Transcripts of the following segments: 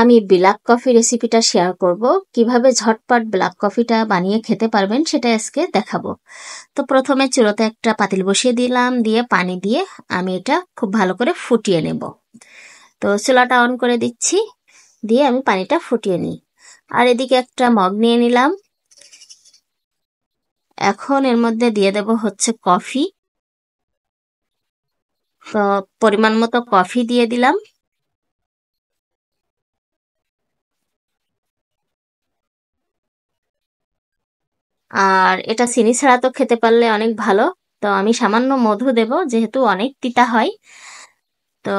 আমি black coffee রেসিপিটা share করব। কিভাবে ঝটপট ব্ল্যাক কফিটা বানিয়ে খেতে পারবেন সেটা আজকে দেখাবো। তো প্রথমে চুলোতে একটা পাতিল বসিয়ে দিলাম, দিয়ে পানি দিয়ে আমি এটা খুব ভালো করে ফুটিয়ে নেব। তো চুলাটা অন করে দিচ্ছি, দিয়ে আমি পানিটা ফুটিয়ে নিই। আর এদিকে একটা মগ নিয়ে নিলাম। এখন এর মধ্যে দিয়ে দেব হচ্ছে কফি। তো পরিমাণ মতো কফি দিয়ে দিলাম। আর এটা চিনি ছাড়া তো খেতে পারলে অনেক ভালো। তো আমি সামান্য মধু দেব, যেহেতু অনেক তিতা হয়। তো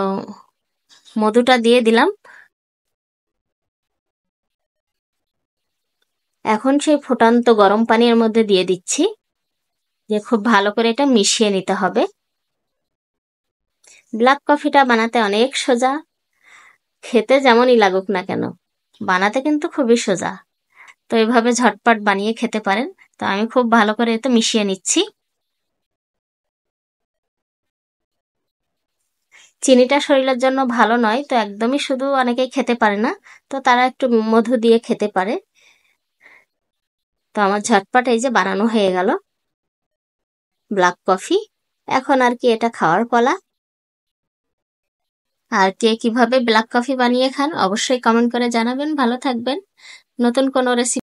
মধুটা দিয়ে দিলাম। এখন সেই ফুটন্ত গরম পানির মধ্যে দিয়ে দিচ্ছি, দিয়ে খুব ভালো করে এটা মিশিয়ে নিতে হবে। ব্ল্যাক কফিটা বানাতে অনেক সোজা, খেতে যেমনই লাগুক না কেন বানাতে কিন্তু খুবই সোজা। তো এইভাবে ঝটপট বানিয়ে খেতে পারেন। তো আমি খুব ভালো করে এটা মিশিয়ে নিচ্ছি। চিনিটা শরীরের জন্য ভালো নয়, তো একদমই শুধু অনেকেই খেতে পারে না, তো তারা একটু মধু দিয়ে খেতে পারে। তো আমার ঝটপট এই যে বানানো হয়ে গেল ব্ল্যাক কফি। এখন আর কি এটা খাওয়ার পালা। আর কে কিভাবে ব্ল্যাক কফি বানিয়ে খান অবশ্যই কমেন্ট করে জানাবেন। ভালো থাকবেন। নতুন কোনো রেসিপি